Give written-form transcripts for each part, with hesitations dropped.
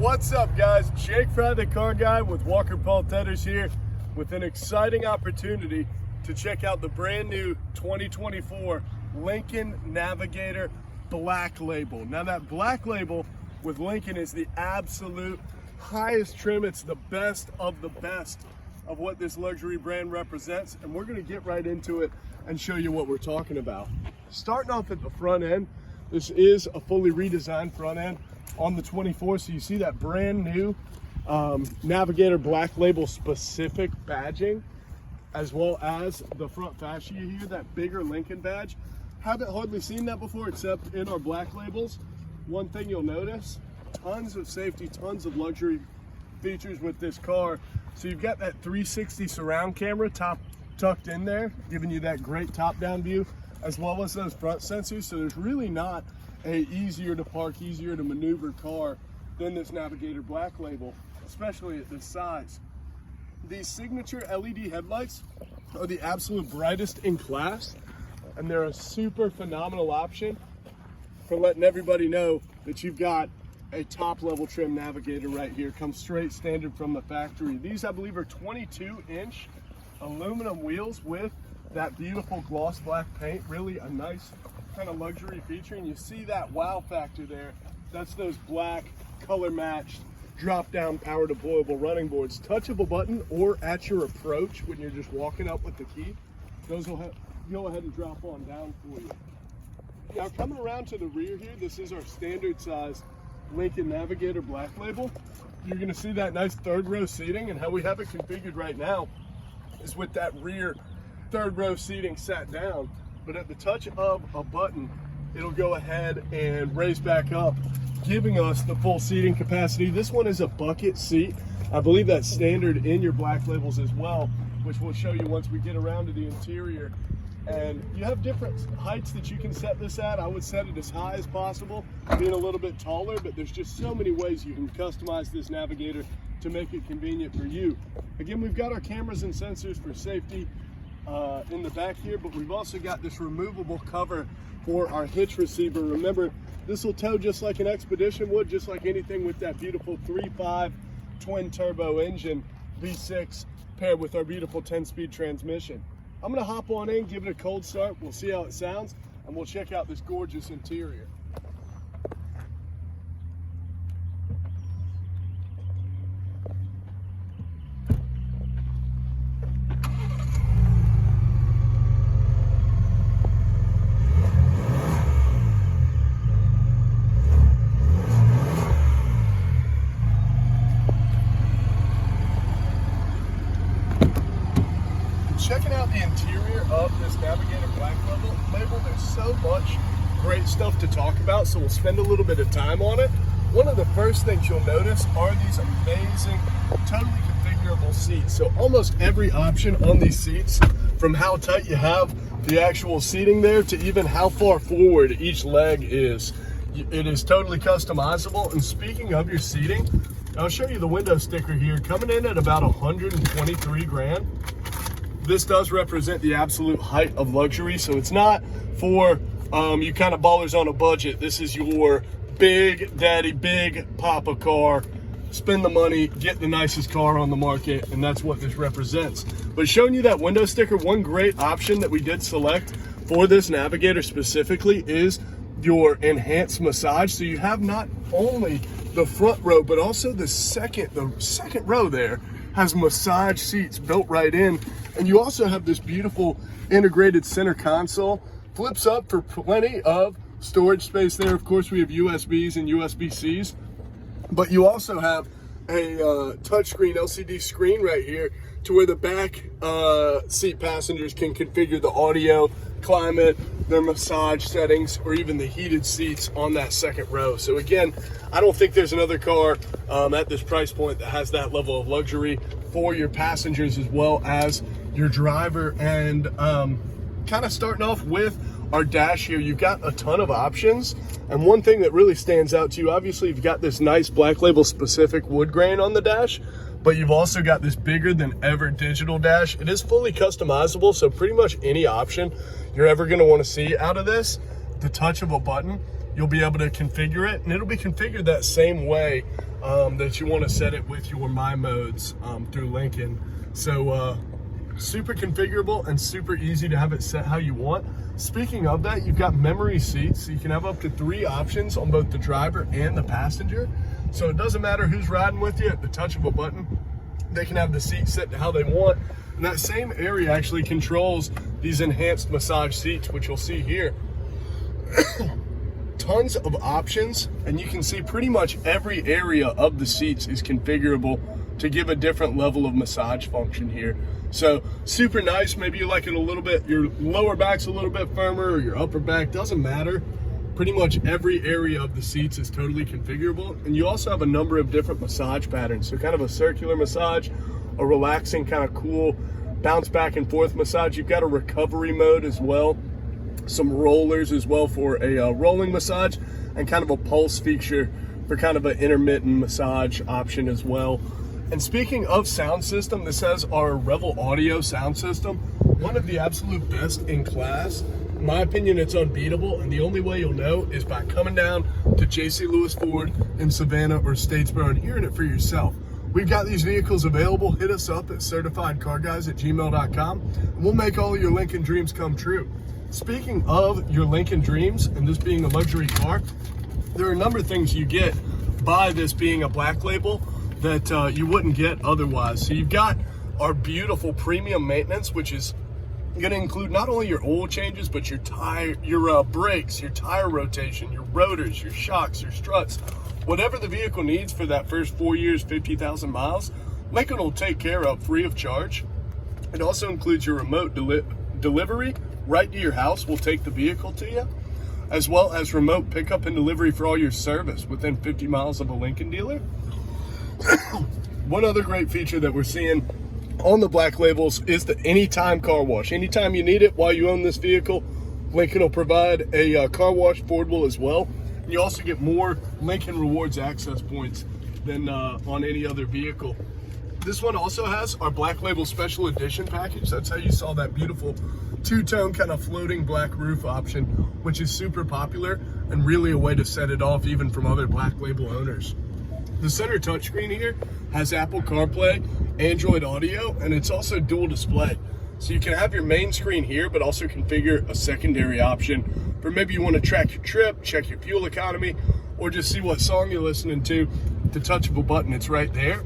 What's up, guys? Jake Fry, the car guy with Walker Paul Tethers here with an exciting opportunity to check out the brand new 2024 Lincoln Navigator Black Label. Now that Black Label with Lincoln is the absolute highest trim. It's the best of what this luxury brand represents, and we're going to get right into it and show you what we're talking about. Starting off at the front end, this is a fully redesigned front end on the 24, so you see that brand new Navigator Black Label specific badging, as well as the front fascia here, that bigger Lincoln badge. Haven't hardly seen that before except in our Black Labels. One thing you'll notice, tons of safety, tons of luxury features with this car. So you've got that 360 surround camera tucked in there, giving you that great top-down view, as well as those front sensors. So there's really not a easier to park, easier to maneuver car than this Navigator Black Label, especially at this size. These signature LED headlights are the absolute brightest in class, and they're a super phenomenal option for letting everybody know that you've got a top level trim Navigator right here. Comes straight standard from the factory. These, I believe, are 22-inch aluminum wheels with that beautiful gloss black paint. Really a nice kind of luxury feature, and you see that wow factor there. That's those black color matched drop down power deployable running boards. Touchable button or at your approach when you're just walking up with the key, those will go ahead and drop on down for you. Now coming around to the rear here, this is our standard size Lincoln Navigator Black Label. You're going to see that nice third row seating, and how we have it configured right now is with that rear third row seating sat down, but at the touch of a button, it'll go ahead and raise back up, giving us the full seating capacity. This one is a bucket seat. I believe that's standard in your Black Labels as well, which we'll show you once we get around to the interior. And you have different heights that you can set this at. I would set it as high as possible, being a little bit taller, but there's just so many ways you can customize this Navigator to make it convenient for you. Again, we've got our cameras and sensors for safety in the back here, but we've also got this removable cover for our hitch receiver. Remember, this will tow just like an Expedition would, just like anything, with that beautiful 3.5 twin turbo engine V6 paired with our beautiful 10-speed transmission. I'm gonna hop on in, give it a cold start, we'll see how it sounds, and we'll check out this gorgeous interior. Checking out the interior of this Navigator Black Label, there's so much great stuff to talk about, so we'll spend a little bit of time on it. One of the first things you'll notice are these amazing, totally configurable seats. So almost every option on these seats, from how tight you have the actual seating there to even how far forward each leg is, it is totally customizable. And speaking of your seating, I'll show you the window sticker here, coming in at about 123 grand. This does represent the absolute height of luxury, so it's not for you kind of ballers on a budget. This is your big daddy, big papa car. Spend the money, get the nicest car on the market, and that's what this represents. But showing you that window sticker, one great option that we did select for this Navigator specifically is your enhanced massage. So you have not only the front row, but also the second row there has massage seats built right in. And you also have this beautiful integrated center console. Flips up for plenty of storage space there. Of course, we have USBs and USB-Cs, but you also have a touchscreen LCD screen right here to where the back seat passengers can configure the audio, climate, their massage settings, or even the heated seats on that second row. So again, I don't think there's another car at this price point that has that level of luxury for your passengers as well as your driver. And kind of starting off with our dash here, you've got a ton of options, and one thing that really stands out to you, obviously you've got this nice Black Label specific wood grain on the dash, but you've also got this bigger than ever digital dash. It is fully customizable, so pretty much any option you're ever going to want to see out of this, the touch of a button, you'll be able to configure it, and it'll be configured that same way that you want to set it with your My Modes through Lincoln. So super configurable and super easy to have it set how you want. Speaking of that, you've got memory seats, so you can have up to 3 options on both the driver and the passenger. So it doesn't matter who's riding with you, at the touch of a button, they can have the seat set to how they want. And that same area actually controls these enhanced massage seats, which you'll see here. Tons of options, and you can see pretty much every area of the seats is configurable to give a different level of massage function here. So super nice. Maybe you like it a little bit, your lower back's a little bit firmer, or your upper back, doesn't matter. Pretty much every area of the seats is totally configurable. And you also have a number of different massage patterns. So kind of a circular massage, a relaxing kind of cool bounce back and forth massage. You've got a recovery mode as well, some rollers as well for a rolling massage, and kind of a pulse feature for kind of an intermittent massage option as well. And speaking of sound system, this has our Revel Audio sound system, one of the absolute best in class. In my opinion, it's unbeatable, and the only way you'll know is by coming down to J.C. Lewis Ford in Savannah or Statesboro and hearing it for yourself. We've got these vehicles available. Hit us up at certifiedcarguys@gmail.com, and we'll make all of your Lincoln dreams come true. Speaking of your Lincoln dreams, and this being a luxury car, there are a number of things you get by this being a black label that you wouldn't get otherwise. So you've got our beautiful premium maintenance, which is going to include not only your oil changes, but your tire, your brakes, your tire rotation, your rotors, your shocks, your struts, whatever the vehicle needs for that first 4 years, 50,000 miles, Lincoln will take care of free of charge. It also includes your remote delivery right to your house. We'll take the vehicle to you, as well as remote pickup and delivery for all your service within 50 miles of a Lincoln dealer. One other great feature that we're seeing on the black labels is the anytime car wash. Anytime you need it while you own this vehicle, Lincoln will provide a car wash. Ford will as well. And you also get more Lincoln Rewards access points than on any other vehicle. This one also has our black label special edition package. That's how you saw that beautiful two-tone kind of floating black roof option, which is super popular and really a way to set it off even from other black label owners. The center touchscreen here has Apple CarPlay, Android Audio, and it's also dual display. So you can have your main screen here, but also configure a secondary option for maybe you want to track your trip, check your fuel economy, or just see what song you're listening to. At the touch of a button, it's right there.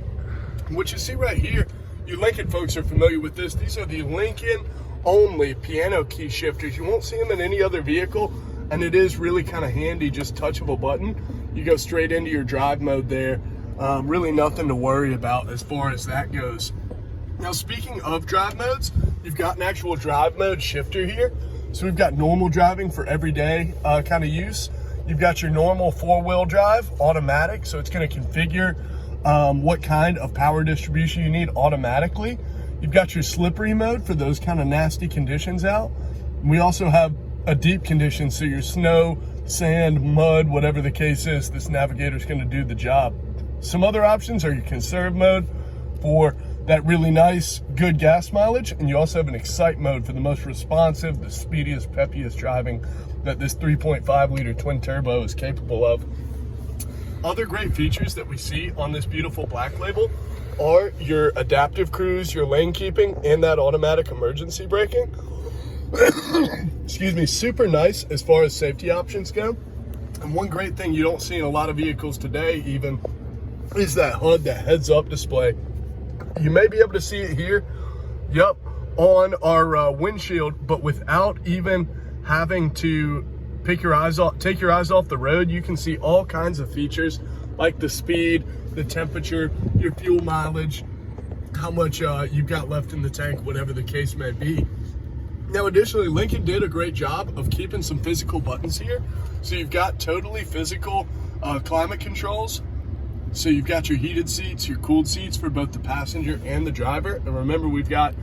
What you see right here, you Lincoln folks are familiar with this. These are the Lincoln only piano key shifters. You won't see them in any other vehicle, and it is really kind of handy, just touch of a button. You go straight into your drive mode there. Really nothing to worry about as far as that goes. Now, speaking of drive modes, you've got an actual drive mode shifter here. So we've got normal driving for everyday kind of use. You've got your normal 4-wheel drive, automatic. So it's going to configure what kind of power distribution you need automatically. You've got your slippery mode for those kind of nasty conditions out. And we also have a deep condition, so your snow, sand, mud, whatever the case is, this Navigator is going to do the job. Some other options are your conserve mode for that really nice, good gas mileage, and you also have an excite mode for the most responsive, the speediest, peppiest driving that this 3.5 liter twin turbo is capable of. Other great features that we see on this beautiful black label are your adaptive cruise, your lane keeping, and that automatic emergency braking. Excuse me, super nice as far as safety options go. And one great thing you don't see in a lot of vehicles today even is that HUD, that heads up display. You may be able to see it here, yep, on our windshield, but without even having to take your eyes off the road. You can see all kinds of features like the speed, the temperature, your fuel mileage, how much you've got left in the tank, whatever the case may be. Now, additionally, Lincoln did a great job of keeping some physical buttons here. So you've got totally physical climate controls. So you've got your heated seats, your cooled seats for both the passenger and the driver. And remember, we've got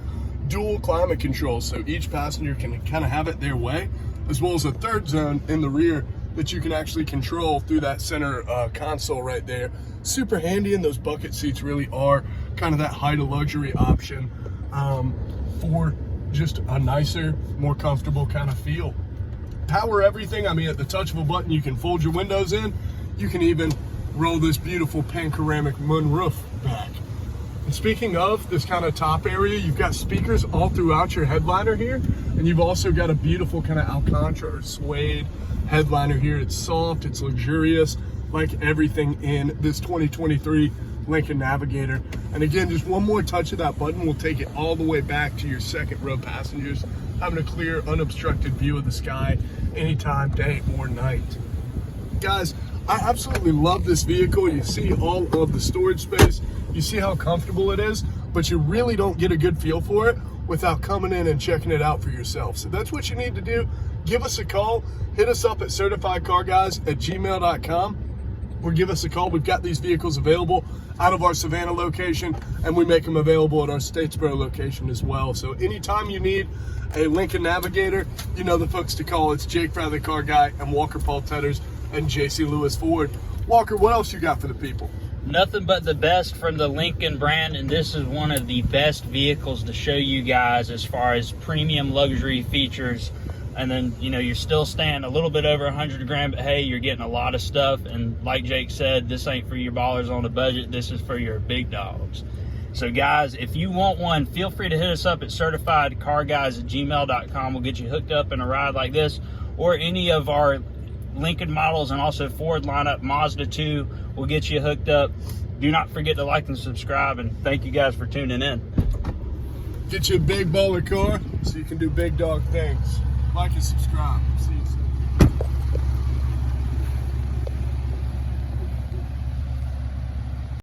dual climate controls, so each passenger can kind of have it their way, as well as a third zone in the rear that you can actually control through that center console right there. Super handy, and those bucket seats really are kind of that height of luxury option for just a nicer, more comfortable kind of feel. Power everything, I mean, at the touch of a button, you can fold your windows in. You can even roll this beautiful panoramic moonroof back. And speaking of this kind of top area, you've got speakers all throughout your headliner here, and you've also got a beautiful kind of Alcantara or suede headliner here. It's soft, it's luxurious, like everything in this 2023 Lincoln Navigator. And again, just one more touch of that button will take it all the way back to your second row passengers, having a clear, unobstructed view of the sky anytime, day or night. Guys, I absolutely love this vehicle. You see all of the storage space, you see how comfortable it is, but you really don't get a good feel for it without coming in and checking it out for yourself. So that's what you need to do. Give us a call, hit us up at certifiedcarguys@gmail.com, or give us a call. We've got these vehicles available out of our Savannah location, and we make them available at our Statesboro location as well. So anytime you need a Lincoln Navigator, you know the folks to call. It's Jake Fry, the car guy, and Walker Paul Tetters and JC Lewis Ford. Walker, what else you got for the people? Nothing but the best from the Lincoln brand, and this is one of the best vehicles to show you guys as far as premium luxury features. And then, you know, you're still staying a little bit over 100 grand, but hey, you're getting a lot of stuff. And like Jake said, this ain't for your ballers on a budget. This is for your big dogs. So guys, if you want one, feel free to hit us up at certifiedcarguys@gmail.com. We'll get you hooked up in a ride like this, or any of our Lincoln models, and also Ford lineup, Mazda 2 will get you hooked up. Do not forget to like and subscribe, and thank you guys for tuning in. Get you a big baller car so you can do big dog things. Like and subscribe. See you soon.